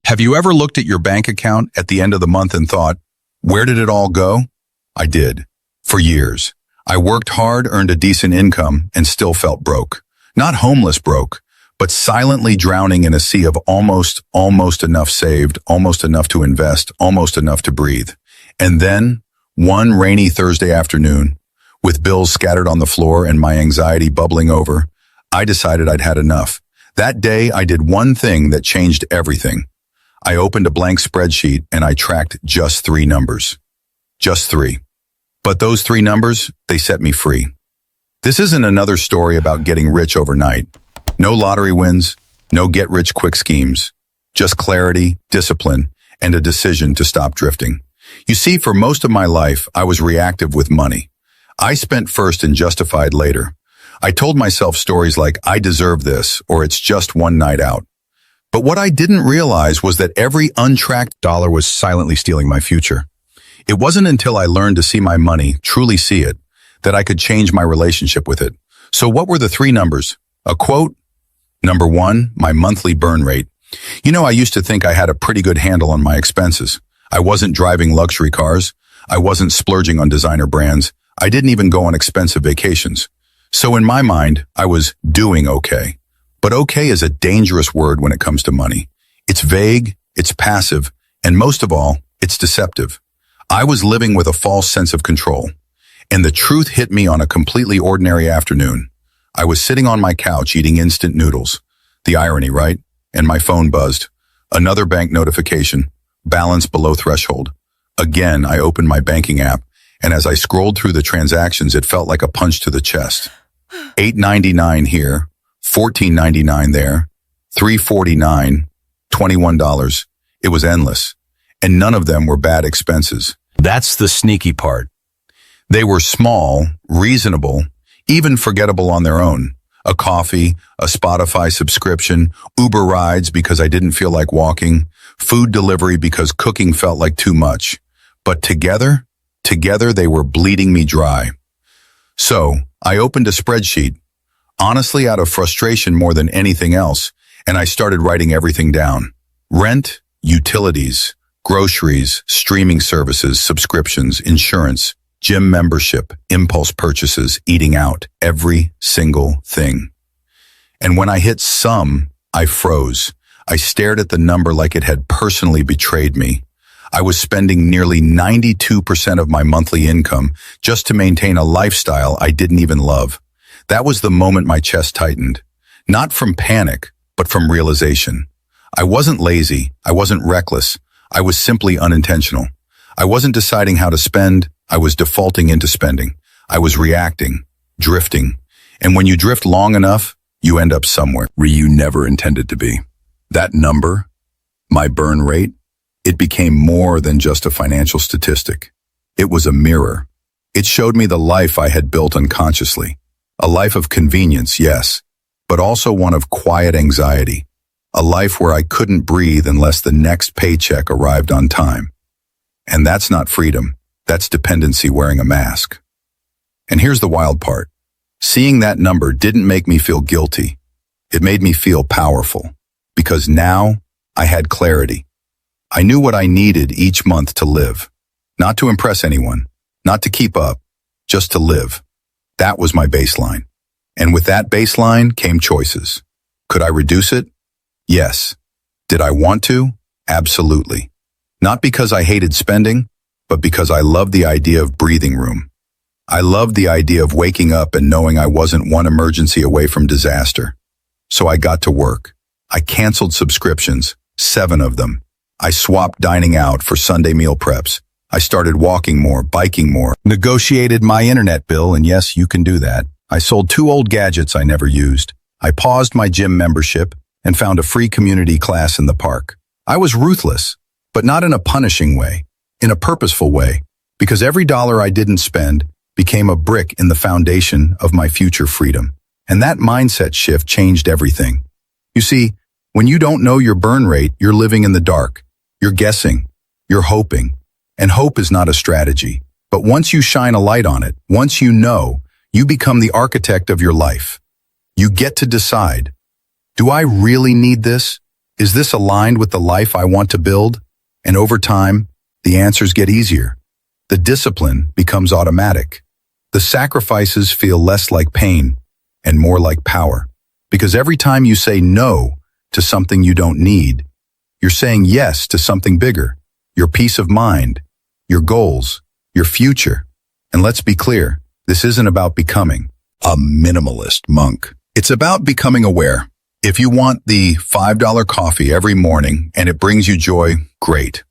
Have you ever looked at your bank account at the end of the month and thought, where did it all go? I did. For years. I worked hard, earned a decent income, and still felt broke. Not homeless broke, but silently drowning in a sea of almost enough saved, almost enough to invest, almost enough to breathe. And then, one rainy Thursday afternoon, with bills scattered on the floor and my anxiety bubbling over, I decided I'd had enough. That day, I did one thing that changed everything. I opened a blank spreadsheet and I tracked just 3 numbers. Just 3. But those 3 numbers, they set me free. This isn't another story about getting rich overnight. No lottery wins, no get-rich-quick schemes. Just clarity, discipline, and a decision to stop drifting. You see, for most of my life, I was reactive with money. I spent first and justified later. I told myself stories like, I deserve this, or it's just one night out. But what I didn't realize was that every untracked dollar was silently stealing my future. It wasn't until I learned to see my money, truly see it, that I could change my relationship with it. So what were the 3 numbers? A quote? Number 1, my monthly burn rate. You know, I used to think I had a pretty good handle on my expenses. I wasn't driving luxury cars. I wasn't splurging on designer brands. I didn't even go on expensive vacations. So in my mind, I was doing okay. But okay is a dangerous word when it comes to money. It's vague, it's passive, and most of all, it's deceptive. I was living with a false sense of control. And the truth hit me on a completely ordinary afternoon. I was sitting on my couch eating instant noodles. The irony, right? And my phone buzzed. Another bank notification. Balance below threshold. Again, I opened my banking app, and as I scrolled through the transactions, it felt like a punch to the chest. $8.99 here, $14.99 there, $3.49, $21. It was endless. And none of them were bad expenses. That's the sneaky part. They were small, reasonable, even forgettable on their own. A coffee, a Spotify subscription, Uber rides because I didn't feel like walking, food delivery because cooking felt like too much. But together they were bleeding me dry. So I opened a spreadsheet, honestly out of frustration more than anything else, and I started writing everything down. Rent, utilities, groceries, streaming services, subscriptions, insurance, gym membership, impulse purchases, eating out, every single thing. And when I hit sum, I froze. I stared at the number like it had personally betrayed me. I was spending nearly 92% of my monthly income just to maintain a lifestyle I didn't even love. That was the moment my chest tightened. Not from panic, but from realization. I wasn't lazy. I wasn't reckless. I was simply unintentional. I wasn't deciding how to spend. I was defaulting into spending. I was reacting, drifting. And when you drift long enough, you end up somewhere Where you never intended to be. That number, my burn rate, it became more than just a financial statistic. It was a mirror. It showed me the life I had built unconsciously. A life of convenience, yes, but also one of quiet anxiety. A life where I couldn't breathe unless the next paycheck arrived on time. And that's not freedom. That's dependency wearing a mask. And here's the wild part. Seeing that number didn't make me feel guilty. It made me feel powerful. Because now I had clarity. I knew what I needed each month to live. Not to impress anyone, not to keep up, just to live. That was my baseline. And with that baseline came choices. Could I reduce it? Yes. Did I want to? Absolutely. Not because I hated spending, but because I loved the idea of breathing room. I loved the idea of waking up and knowing I wasn't one emergency away from disaster. So I got to work. I canceled subscriptions, 7 of them. I swapped dining out for Sunday meal preps. I started walking more, biking more, negotiated my internet bill, and yes, you can do that. I sold 2 old gadgets I never used. I paused my gym membership and found a free community class in the park. I was ruthless, but not in a punishing way, in a purposeful way, because every dollar I didn't spend became a brick in the foundation of my future freedom. And that mindset shift changed everything. You see, when you don't know your burn rate, you're living in the dark. You're guessing. You're hoping. And hope is not a strategy. But once you shine a light on it, once you know, you become the architect of your life. You get to decide, do I really need this? Is this aligned with the life I want to build? And over time, the answers get easier. The discipline becomes automatic. The sacrifices feel less like pain and more like power. Because every time you say no to something you don't need, you're saying yes to something bigger, your peace of mind, your goals, your future. And let's be clear, this isn't about becoming a minimalist monk. It's about becoming aware. If you want the $5 coffee every morning and it brings you joy, great.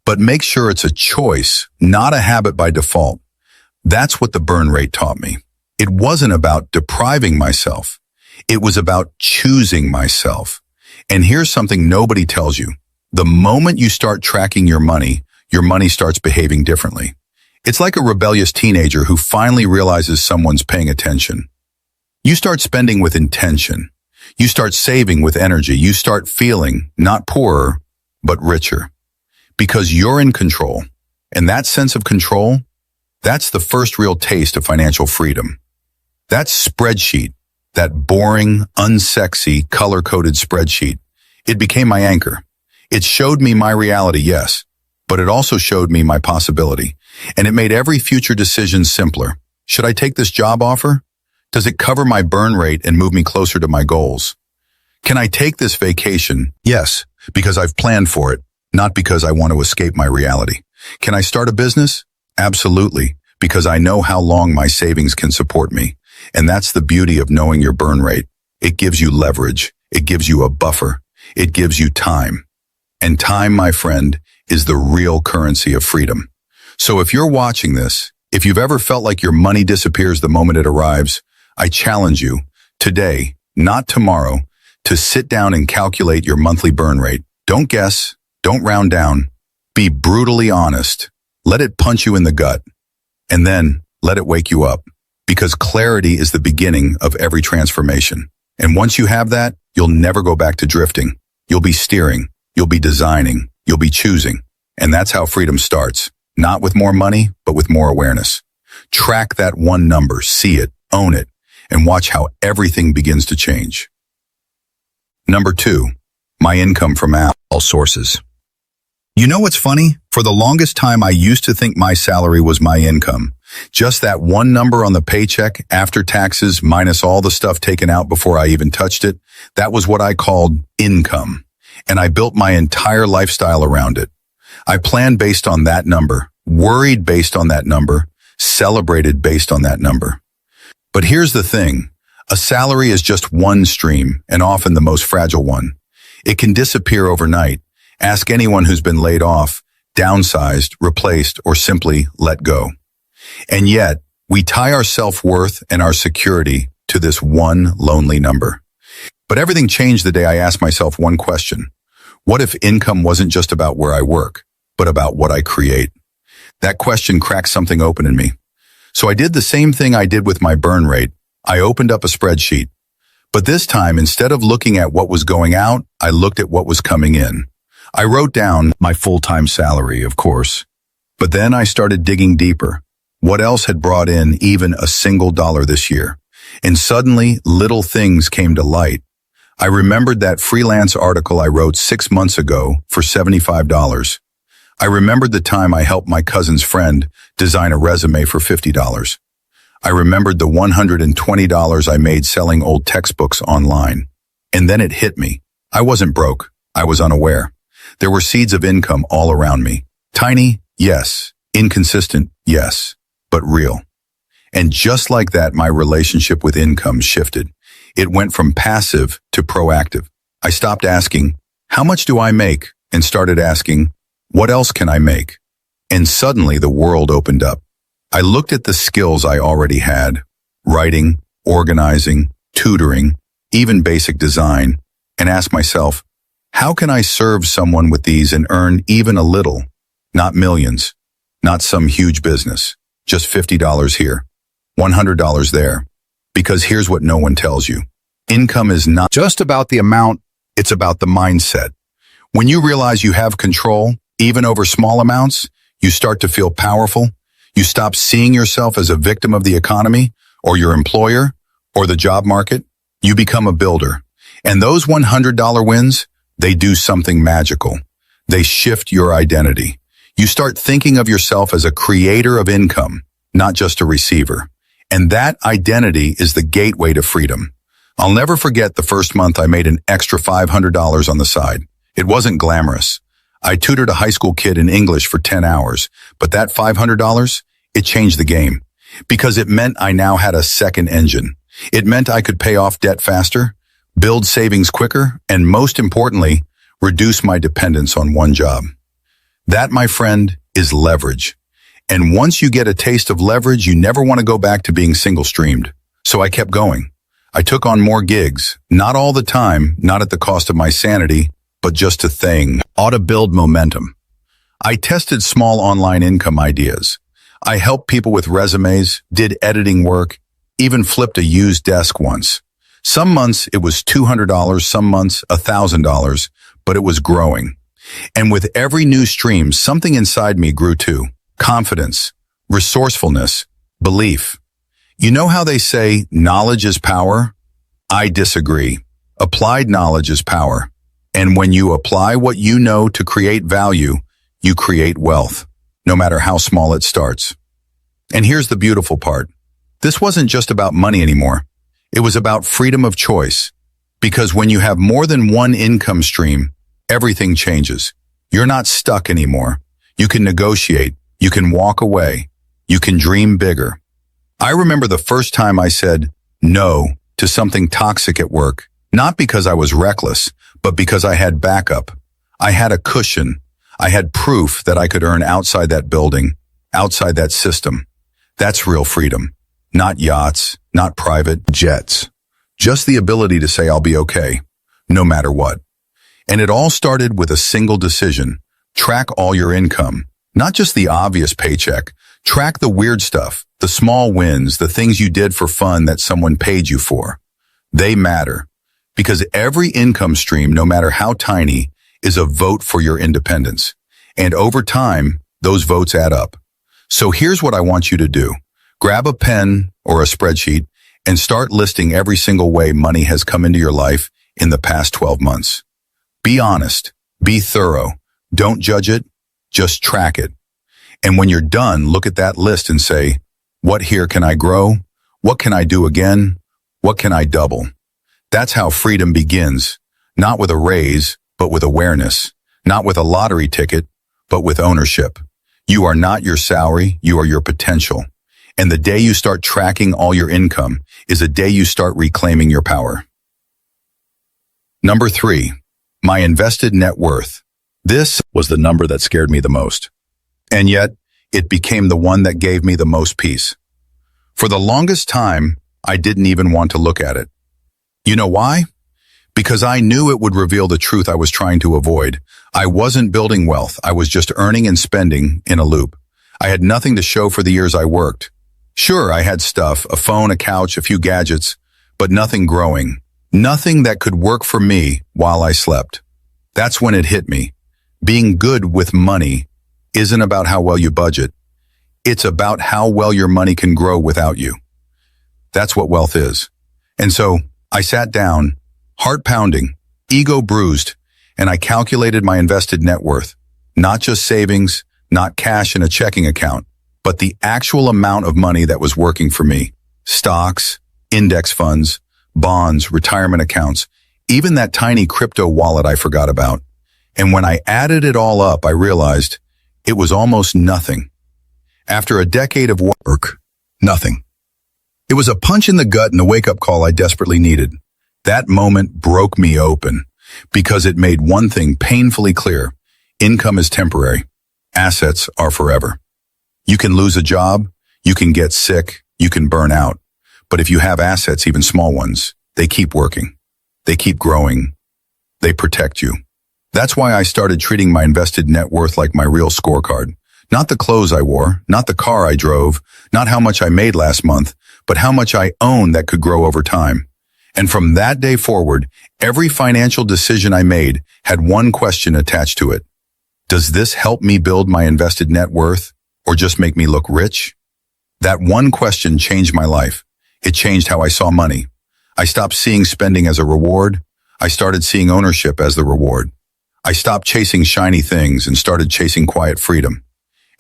But make sure it's a choice, not a habit by default. That's what the burn rate taught me. It wasn't about depriving myself. It was about choosing myself. And here's something nobody tells you. The moment you start tracking your money starts behaving differently. It's like a rebellious teenager who finally realizes someone's paying attention. You start spending with intention. You start saving with energy. You start feeling not poorer, but richer. Because you're in control. And that sense of control, that's the first real taste of financial freedom. That spreadsheet, that boring, unsexy, color-coded spreadsheet, it became my anchor. It showed me my reality, yes, but it also showed me my possibility. And it made every future decision simpler. Should I take this job offer? Does it cover my burn rate and move me closer to my goals? Can I take this vacation? Yes, because I've planned for it, not because I want to escape my reality. Can I start a business? Absolutely, because I know how long my savings can support me. And that's the beauty of knowing your burn rate. It gives you leverage. It gives you a buffer. It gives you time. And time, my friend, is the real currency of freedom. So if you're watching this, if you've ever felt like your money disappears the moment it arrives, I challenge you, today, not tomorrow, to sit down and calculate your monthly burn rate. Don't guess. Don't round down. Be brutally honest. Let it punch you in the gut. And then let it wake you up. Because clarity is the beginning of every transformation. And once you have that, you'll never go back to drifting. You'll be steering. You'll be designing. You'll be choosing. And that's how freedom starts. Not with more money, but with more awareness. Track that one number, see it, own it, and watch how everything begins to change. Number 2, my income from all sources. You know what's funny? For the longest time, I used to think my salary was my income. Just that one number on the paycheck, after taxes, minus all the stuff taken out before I even touched it. That was what I called income. And I built my entire lifestyle around it. I planned based on that number, worried based on that number, celebrated based on that number. But here's the thing. A salary is just one stream, and often the most fragile one. It can disappear overnight. Ask anyone who's been laid off, downsized, replaced, or simply let go. And yet, we tie our self-worth and our security to this one lonely number. But everything changed the day I asked myself one question. What if income wasn't just about where I work, but about what I create? That question cracked something open in me. So I did the same thing I did with my burn rate. I opened up a spreadsheet. But this time, instead of looking at what was going out, I looked at what was coming in. I wrote down my full-time salary, of course. But then I started digging deeper. What else had brought in even a single dollar this year? And suddenly, little things came to light. I remembered that freelance article I wrote 6 months ago for $75. I remembered the time I helped my cousin's friend design a resume for $50. I remembered the $120 I made selling old textbooks online. And then it hit me. I wasn't broke. I was unaware. There were seeds of income all around me. Tiny, yes. Inconsistent, yes. But real. And just like that, my relationship with income shifted. It went from passive to proactive. I stopped asking, how much do I make? And started asking, what else can I make? And suddenly the world opened up. I looked at the skills I already had, writing, organizing, tutoring, even basic design, and asked myself, how can I serve someone with these and earn even a little? Not millions, not some huge business, just $50 here, $100 there. Because here's what no one tells you. Income is not just about the amount, it's about the mindset. When you realize you have control, even over small amounts, you start to feel powerful. You stop seeing yourself as a victim of the economy or your employer or the job market. You become a builder. And those $100 wins, They do something magical. They shift your identity. You start thinking of yourself as a creator of income, not just a receiver. And that identity is the gateway to freedom. I'll never forget the first month I made an extra $500 on the side. It wasn't glamorous. I tutored a high school kid in English for 10 hours, but that $500, it changed the game. Because it meant I now had a second engine. It meant I could pay off debt faster, build savings quicker, and most importantly, reduce my dependence on one job. That, my friend, is leverage. And once you get a taste of leverage, you never want to go back to being single-streamed. So I kept going. I took on more gigs, not all the time, not at the cost of my sanity, but just a thing. Ought to build momentum. I tested small online income ideas. I helped people with resumes, did editing work, even flipped a used desk once. Some months it was $200, some months $1,000, but it was growing. And with every new stream, something inside me grew too. Confidence, resourcefulness, belief. You know how they say knowledge is power? I disagree. Applied knowledge is power. And when you apply what you know to create value, you create wealth, no matter how small it starts. And here's the beautiful part. This wasn't just about money anymore. It was about freedom of choice. Because when you have more than one income stream, everything changes. You're not stuck anymore. You can negotiate. You can walk away. You can dream bigger. I remember the first time I said no to something toxic at work, not because I was reckless, but because I had backup. I had a cushion. I had proof that I could earn outside that building, outside that system. That's real freedom. Not yachts, not private jets. Just the ability to say I'll be okay, no matter what. And it all started with a single decision. Track all your income. Not just the obvious paycheck. Track the weird stuff, the small wins, the things you did for fun that someone paid you for. They matter. Because every income stream, no matter how tiny, is a vote for your independence. And over time, those votes add up. So here's what I want you to do. Grab a pen or a spreadsheet and start listing every single way money has come into your life in the past 12 months. Be honest. Be thorough. Don't judge it. Just track it. And when you're done, look at that list and say, what here can I grow? What can I do again? What can I double? That's how freedom begins. Not with a raise, but with awareness. Not with a lottery ticket, but with ownership. You are not your salary, you are your potential. And the day you start tracking all your income is the day you start reclaiming your power. Number 3, my invested net worth. This was the number that scared me the most. And yet, it became the one that gave me the most peace. For the longest time, I didn't even want to look at it. You know why? Because I knew it would reveal the truth I was trying to avoid. I wasn't building wealth. I was just earning and spending in a loop. I had nothing to show for the years I worked. Sure, I had stuff, a phone, a couch, a few gadgets, but nothing growing. Nothing that could work for me while I slept. That's when it hit me. Being good with money isn't about how well you budget. It's about how well your money can grow without you. That's what wealth is. And so I sat down, heart pounding, ego bruised, and I calculated my invested net worth. Not just savings, not cash in a checking account, but the actual amount of money that was working for me. Stocks, index funds, bonds, retirement accounts, even that tiny crypto wallet I forgot about. And when I added it all up, I realized it was almost nothing. After a decade of work, nothing. It was a punch in the gut and a wake-up call I desperately needed. That moment broke me open because it made one thing painfully clear. Income is temporary. Assets are forever. You can lose a job, you can get sick, you can burn out. But if you have assets, even small ones, they keep working. They keep growing. They protect you. That's why I started treating my invested net worth like my real scorecard. Not the clothes I wore, not the car I drove, not how much I made last month, but how much I own that could grow over time. And from that day forward, every financial decision I made had one question attached to it. Does this help me build my invested net worth or just make me look rich? That one question changed my life. It changed how I saw money. I stopped seeing spending as a reward. I started seeing ownership as the reward. I stopped chasing shiny things and started chasing quiet freedom.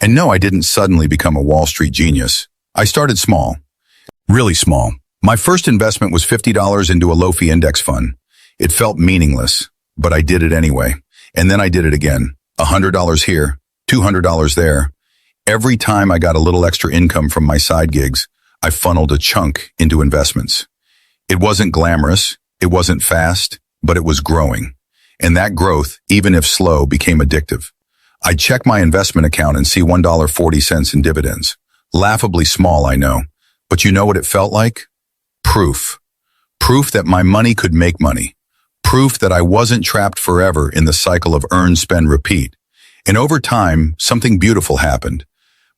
And no, I didn't suddenly become a Wall Street genius. I started small. Really small. My first investment was $50 into a low-fee index fund. It felt meaningless, but I did it anyway. And then I did it again. $100 here, $200 there. Every time I got a little extra income from my side gigs, I funneled a chunk into investments. It wasn't glamorous, it wasn't fast, but it was growing. And that growth, even if slow, became addictive. I'd check my investment account and see $1.40 in dividends. Laughably small, I know. But you know what it felt like? Proof. Proof that my money could make money. Proof that I wasn't trapped forever in the cycle of earn, spend, repeat. And over time, something beautiful happened.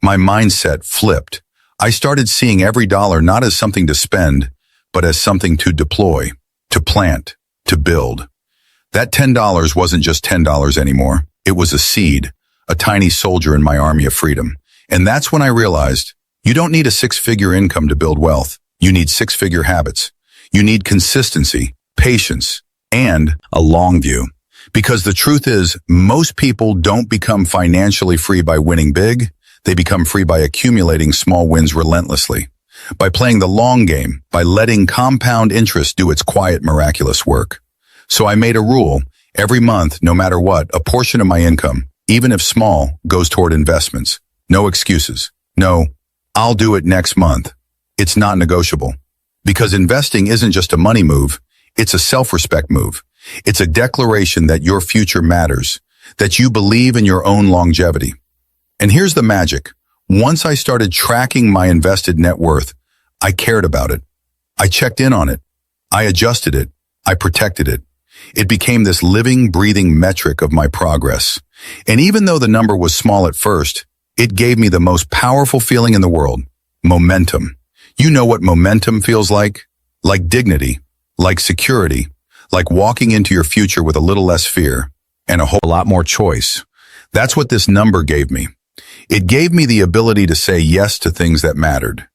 My mindset flipped. I started seeing every dollar not as something to spend, but as something to deploy, to plant, to build. That $10 wasn't just $10 anymore. It was a seed, a tiny soldier in my army of freedom. And that's when I realized you don't need a six-figure income to build wealth. You need six-figure habits. You need consistency, patience, and a long view. Because the truth is, most people don't become financially free by winning big. They become free by accumulating small wins relentlessly, by playing the long game, by letting compound interest do its quiet, miraculous work. So I made a rule. Every month, no matter what, a portion of my income, even if small, goes toward investments. No excuses. No, I'll do it next month. It's not negotiable. Because investing isn't just a money move, it's a self-respect move. It's a declaration that your future matters, that you believe in your own longevity. And here's the magic. Once I started tracking my invested net worth, I cared about it. I checked in on it. I adjusted it. I protected it. It became this living, breathing metric of my progress. And even though the number was small at first, it gave me the most powerful feeling in the world, momentum. You know what momentum feels like? Like dignity, like security, like walking into your future with a little less fear and a whole lot more choice. That's what this number gave me. It gave me the ability to say yes to things that mattered,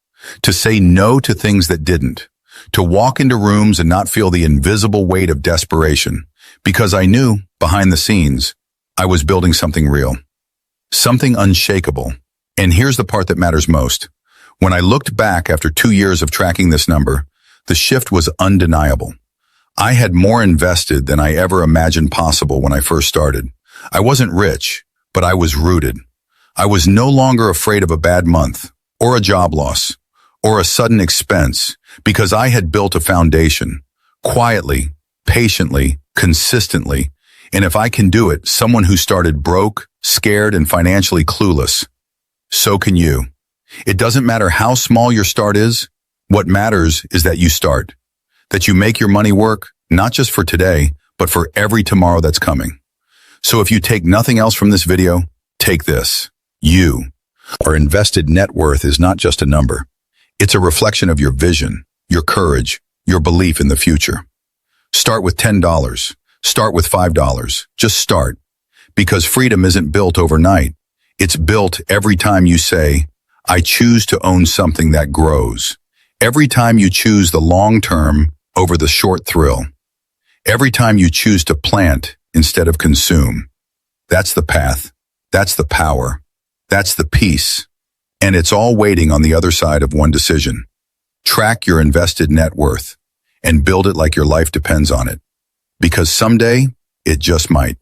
to say no to things that didn't, to walk into rooms and not feel the invisible weight of desperation, because I knew, behind the scenes, I was building something real, something unshakable. And here's the part that matters most. When I looked back after 2 years of tracking this number, the shift was undeniable. I had more invested than I ever imagined possible when I first started. I wasn't rich, but I was rooted. I was no longer afraid of a bad month, or a job loss, or a sudden expense, because I had built a foundation, quietly, patiently, consistently. And if I can do it, someone who started broke, scared, and financially clueless, so can you. It doesn't matter how small your start is. What matters is that you start, that you make your money work, not just for today, but for every tomorrow that's coming. So if you take nothing else from this video, take this. You. Our invested net worth is not just a number. It's a reflection of your vision, your courage, your belief in the future. Start with $10. Start with $5. Just start. Because freedom isn't built overnight. It's built every time you say, I choose to own something that grows. Every time you choose the long term over the short thrill. Every time you choose to plant instead of consume. That's the path. That's the power. That's the peace. And it's all waiting on the other side of one decision. Track your invested net worth and build it like your life depends on it. Because someday, it just might.